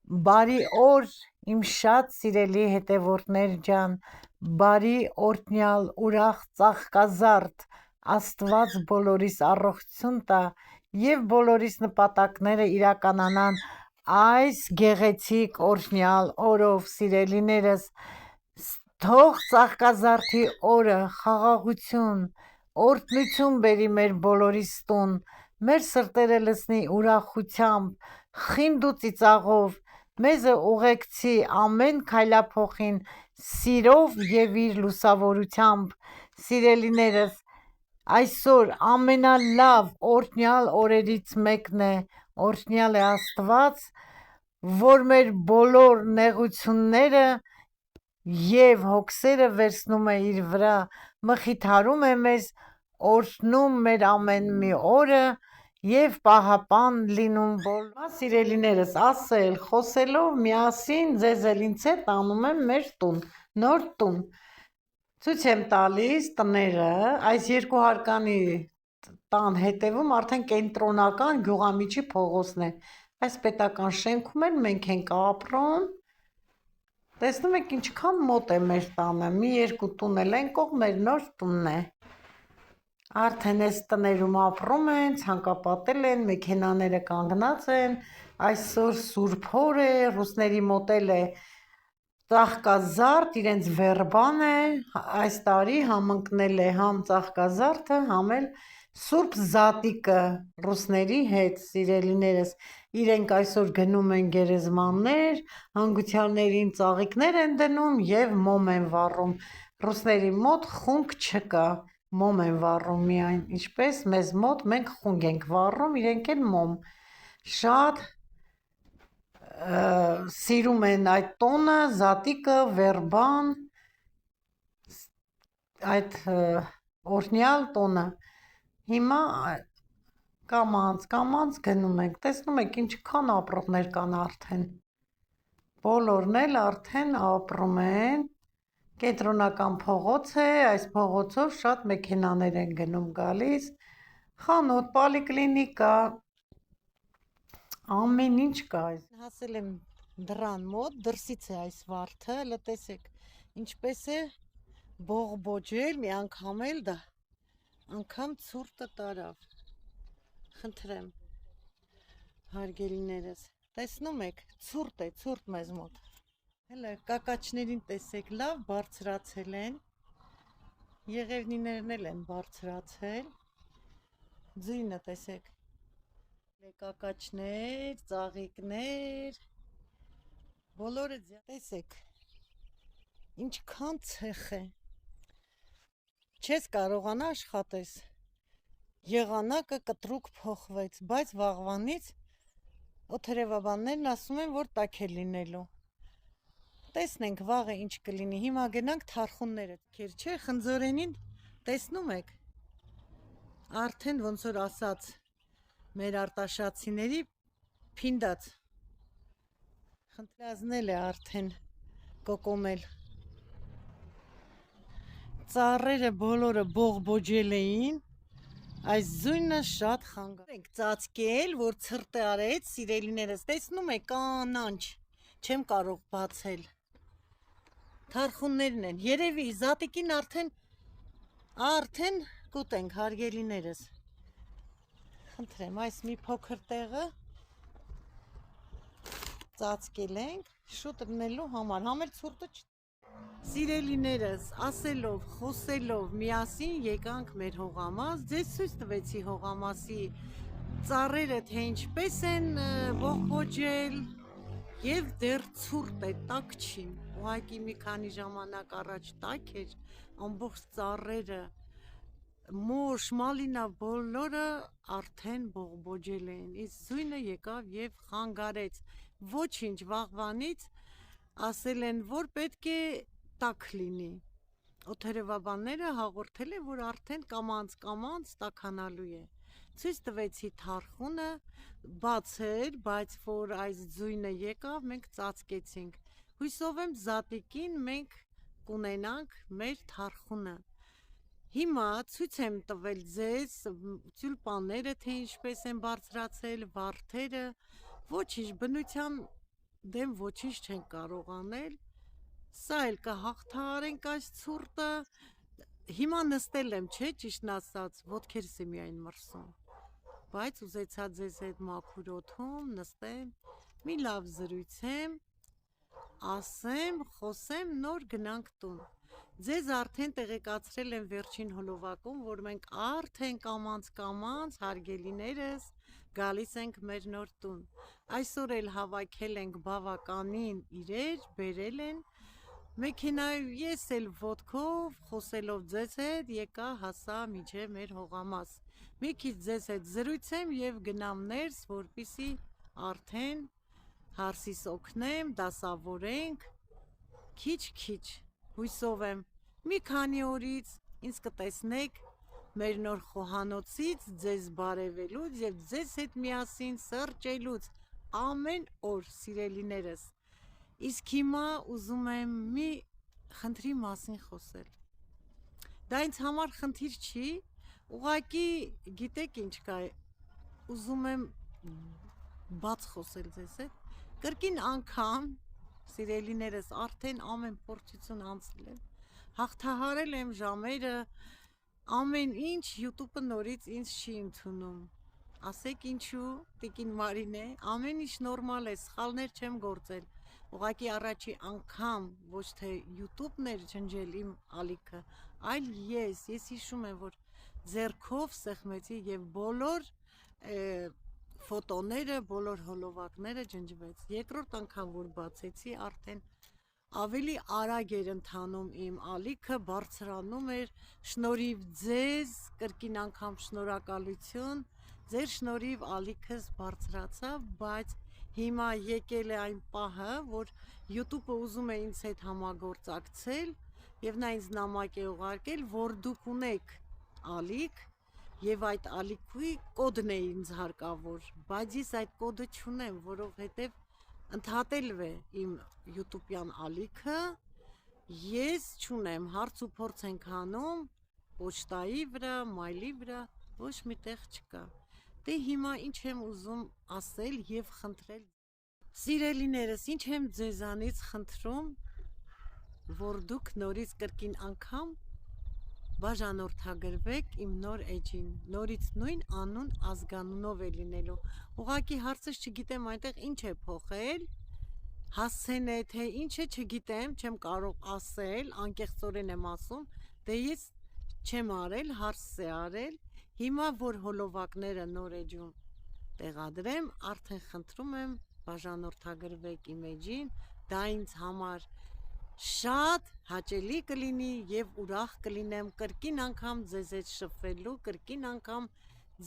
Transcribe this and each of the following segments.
Բարի օր, իմ շատ սիրելի հետևորդներ ջան, բարի օրհնյալ ուրախ ծաղկազարդ, Աստված բոլորիս առողջություն տա և բոլորիս նպատակները իրականանան այս գեղեցիկ օրհնյալ օրով, սիրելիներս, թող ծաղկազարդի օրը խաղաղություն, օրհնություն բերի մեր բոլորիս տուն, մեր սրտերը լցնի ուրախությամբ, խինդ ու ծիծաղով, մեզ ուղեկցի ամեն քայլափոխին սիրով և իր լուսավորությամբ, սիրելիներս, այսօր ամենալավ օրհնյալ օրերից մեկն է, օրհնյալ է Աստված, որ մեր բոլոր նեղությունները և հոգսերը վերցնում է իր վրա, մխիթարում է մեզ, օրհնում մեր ամեն մի օրը և պահապան լինում բոլորիս, սիրելիներս, ասել, խոսելով միասին ձեզ էլ ինձ հետ տանում եմ մեր տուն, նոր տուն, ցույց եմ տալիս տները, այս երկու հարկանի տան հետևում արդեն կենտրոնական Գյուղամիջի փողոցն է, այս պետական շենքում էլ մենք ենք ապրում, տեսնում եք ինչքան մոտ է մեր տանը, մի երկու տուն էլ այն կողմ մեր նոր տունն է, արդեն այս տներում ապրում են, ցանկապատել են, մեքենաները կանգնած են, այսօր Սուրբ օր է, ռուսների մոտ էլ է ծաղկազարդ, իրենց վերբան է, այս տարի համընկնել է համ ծաղկազարդը, համ էլ Սուրբ Զատիկը ռուսների հետ, սիրելիներս, իրենք այսօր գնում են գերեզմաններ, հանգուցյալներին ծաղիկներ են դնում և մոմ են վառում, ռուսների մոտ խունկ չկա, մոմ են վառում միայն, ինչպես մեզ մոտ մենք խունկ ենք վառում, իրենք էլ մոմ, շատ սիրում են այդ տոնը, Զատիկը, վերբան, այդ օրհնյալ տոնը, հիմա կամանց գնում ենք, տեսնում եք ինչքան ապրողներ կան արդեն, բոլորն էլ արդեն ապրում են, կենտրոնական փողոց է, այս փողոցով շատ մեքենաներ են գնում գալիս, խանութ, պոլիկլինիկա, ամեն ինչ կա, հասել եմ դռան մոտ, դրսից է այս վարդը, լտեսեք, ինչպես է բողբոջել, մի անգամ էլ դա, անգամ ցուրտը տարավ, խնդրեմ, հարգելիներս, տեսնում եք, ցուրտ է, ցուրտ մեզ մոտ, հելը կակաչներին տեսեք, լավ բարձրացել են, եղևնիներն էլ են բարձրացել, ձույնը տեսեք, կակաչներ, ծաղիկներ, բոլորը տեսեք, ինչքան ցեխ է, չես կարողանա աշխատես, եղանակը կտրուկ փոխվեց, բայց վաղվանից օդերևաբաններն ասում են, որ տաք է լինելու, տեսնենք վաղը ինչ կլինի, հիմա գնանք թարխունները, չէ, խնձորենին տեսնում եք, արդեն ոնց որ ասած մեր արտաշատցիների փինդած, խնդրազնել է արդեն կոկոմել, ծառերը բոլորը բողբոջել էին, այս ձույնը շատ խանգարում ենք ծածկել, որ ցրտը արեց, սիրելիներս, տեսնում եք կանանչ, չեմ կարող բացել, թարխուններն են, երևի Զատիկին արդեն կուտենք, հարգելիներս, խնդրեմ, այս մի փոքր տեղը ծածկել ենք, շուտ լինելու համար, համ էլ ցուրտը սիրելիներս, ասելով, խոսելով, միասին եկանք մեր հողամաս, ձեզ ցույց տվեցի հողամասի ծառերը, թե ինչպես են բողբոջել և դեռ ցուրտ է, տաք չի, ուղղակի մի քանի ժամանակ առաջ տաք էր, ամբողջ ծառերը, մոշ, մալինա, բոլորը արդեն բողբոջել են, իսկ ձույնը եկավ և խանգարեց, ոչինչ վաղվանից ասել են, որ պետք է տաք լինի, օդերևաբանները հաղորդել են, որ արդեն կամանց տաքանալու է, ցույց տվեցի թարխունը, բաց էր, բայց որ այս ձույնը եկավ, մենք ծածկեցինք, հույսով եմ Զատիկին մենք կունենանք մեր թարխունը, հիմա ցույց եմ տվել ձեզ տյուլպանները, թե ինչպես են բարձրացել, վարդերը, ոչինչ, դեմ ոչինչ չենք կարող անել, սա էլ կհաղթահարենք այս ցուրտը, հիմա նստել եմ, չէ, ճիշտն ասած, ոտքերս է միայն մրսում, բայց ուզեցա ձեզ հետ մաքուր օդում նստեմ, մի լավ զրույցեմ, ասեմ, խոսեմ, նոր գնանք տուն։ Ձեզ արդեն տեղեկացրել եմ վերջին հոլովակում, որ մենք արդեն կամանց հարգելիներս գալիս ենք մեր նոր տուն։ Այսօր էլ հավաքել ենք բավականին իրեր, բերել են մեքենայով, ես էլ ոտքով, խոսելով ձեզ հետ, եկա հասա միջև մեր հողամաս։ Մի քիչ ձեզ հետ զրույցեմ եւ գնամ ներս, որպեսզի արդեն հարսիս օգնեմ, դասավորենք, քիչ-քիչ, հույսով եմ, մի քանի օրից ինձ կտեսնեք մեր նոր խոհանոցից ձեզ բարևելուց եւ ձեզ հետ միասին սրճելուց ամեն օր, սիրելիներս։ Իսկ հիմա ուզում եմ մի խնդրի մասին խոսել։ Դա ինձ համար խնդիր չի, ուղղակի գիտեք ինչ կա, ուզում եմ բաց խոսել ձեզ հետ։ Կրկին անգամ, սիրելիներս, արդեն ամեն փորձություն անցել եմ, հաղթահարել եմ ժամերը, ամեն ինչ, YouTube-ը նորից ինձ չի ընդունում։ Ասեք ինչու, տիկին Մարինե, ամեն ինչ նորմալ է, սխալներ չեմ գործել։ Ուղղակի առաջի անգամ ոչ թե YouTube-ն էր ջնջել իմ ալիքը, այլ ես հիշում եմ, որ ձեռքով սեղմեցի եւ բոլոր ֆոտոները, բոլոր հոլովակները ջնջվեց։ Երկրորդ անգամ որ բացեցի, արդեն ավելի արագ էր ընթանում իմ ալիքը, բարձրանում էր, շնորհիվ ձեզ, կրկին անգամ շնորհակալություն, ձեր շնորհիվ ալիքս բարձրացավ, բայց հիմա եկել է այն պահը, որ YouTube-ը ուզում է ինձ հետ համագործակցել եւ նա ինձ նամակ է ուղարկել, որ դուք ունեք ալիք եւ այդ ալիքի կոդն է ինձ հարկավոր, բայց ես այդ կոդը չունեմ, որովհետեւ ընդհատել է իմ YouTube-յան ալիքը, ես չունեմ, հարց ու փորձ ենք անում, պոչտայի վրա, մայլի վրա, ոչ մի տեղ չկա։ Դե հիմա ինչ եմ ուզում ասել եւ խնդրել։ Սիրելիներս, ինչ եմ ձեզանից խնդրում, որ դուք նորից կրկին անգամ բաժանորդագրվեք իմ նոր էջին, նորից նույն անուն ազգանունով է լինելու։ Ուղղակի հարցս չգիտեմ այնտեղ ինչ է փոխել, հասցեն է, թե ինչ է, չգիտեմ, չեմ կարող ասել, անկեղծորեն եմ ասում, դե ես չեմ արել, հարցս է արել, հիմա որ հոլովակները նոր էջում տեղադրեմ, արդեն խնդրում եմ բաժանորդագրվեք իմ էջին, դա ինձ համար շատ հաճելի կլինի եւ ուրախ կլինեմ կրկին անգամ ձեզ հետ շփվելու, կրկին անգամ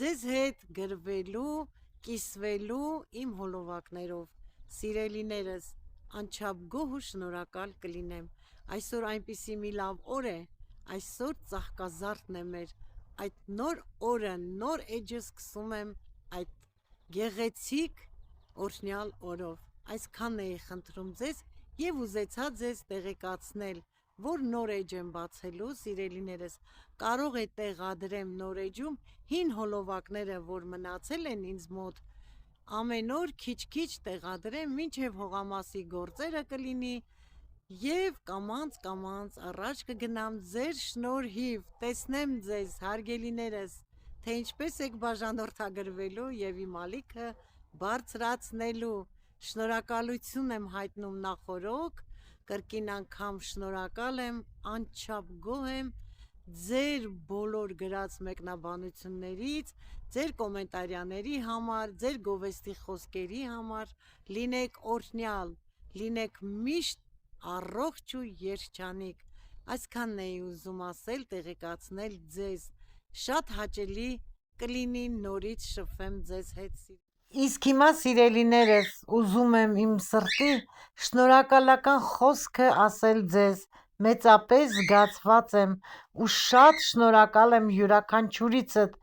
ձեզ հետ գրվելու, կիսվելու իմ հոլովակներով։ Սիրելիներս, անչափ գոհ ու շնորհակալ կլինեմ։ Այսօր այնպիսի մի լավ օր է, այսօր ծաղկազարդն է մեր, այդ նոր օրը, նոր էջը սկսում եմ այդ գեղեցիկ օրհնյալ օրով։ Այսքանն էի խնդրում ձեզ եւ ուզեցա ձեզ տեղեկացնել, որ նոր էջ եմ բացելու, սիրելիներս, կարող է տեղադրեմ նոր էջում հին հոլովակները, որ մնացել են ինձ մոտ, ամեն օր քիչ-քիչ տեղադրեմ, մինչև հողամասի գործերը կլինի եւ կամանց առաջ կգնամ ձեր շնորհիվ, տեսնեմ ձեզ, հարգելիներս, թե ինչպես եք բաժանորդագրվելու եւ իմ ալիքը բարձրացնելու։ Շնորհակալություն եմ հայտնում նախորոք, կրկին անգամ շնորհակալ եմ, անչափ գոհ եմ ձեր բոլոր գրած մեկնաբանություններից, ձեր կոմենտարյաների համար, ձեր գովեստի խոսքերի համար, լինեք օրհնյալ, լինեք միշտ առողջ ու երջանիկ։ Այսքանն էի ուզում ասել, տեղեկացնել ձեզ, շատ հաճելի կլինի նորից շփվեմ ձեզ հետ։ Իսկ հիմա սիրելիներս, ուզում եմ իմ սրտի շնորհակալական խոսքը ասել ձեզ, մեծապես զգացված եմ ու շատ շնորհակալ եմ յուրաքանչյուրիցդ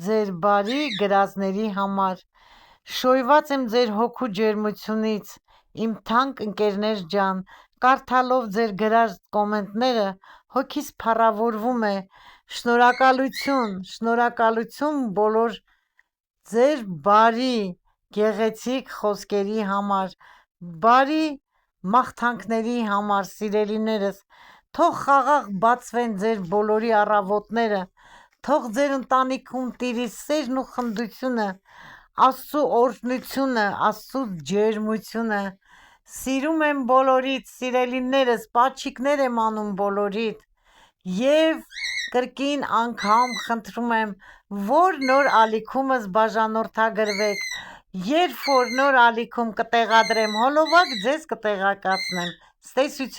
ձեր բարի գրածների համար։ Շոյված եմ ձեր հոգու ջերմությունից, իմ թանկ ընկերներ ջան, կարդալով ձեր գրած կոմենտները հոգիս փառավորվում է։ Շնորհակալություն, շնորհակալություն բոլոր ձեր բարի, գեղեցիկ խոսքերի համար, Բարի մաղթանքների համար, սիրելիներս, թող խաղաղ բացվեն ձեր բոլորի առավոտները, թող ձեր ընտանիքում տիրի սերն ու խնդությունը, Աստծու օրհնությունը, Աստծու ջերմությունը։ Սիրում եմ բոլորիդ, սիրելիներս, պաչիկներ եմ անում բոլորիդ եւ կրկին անգամ խնդրում եմ, որ նոր ալիքումս բաժանորդագրվեք, երբ որ նոր ալիքում կտեղադրեմ հոլովակ, ձեզ կտեղեկացնեմ։ Ցտեսություն։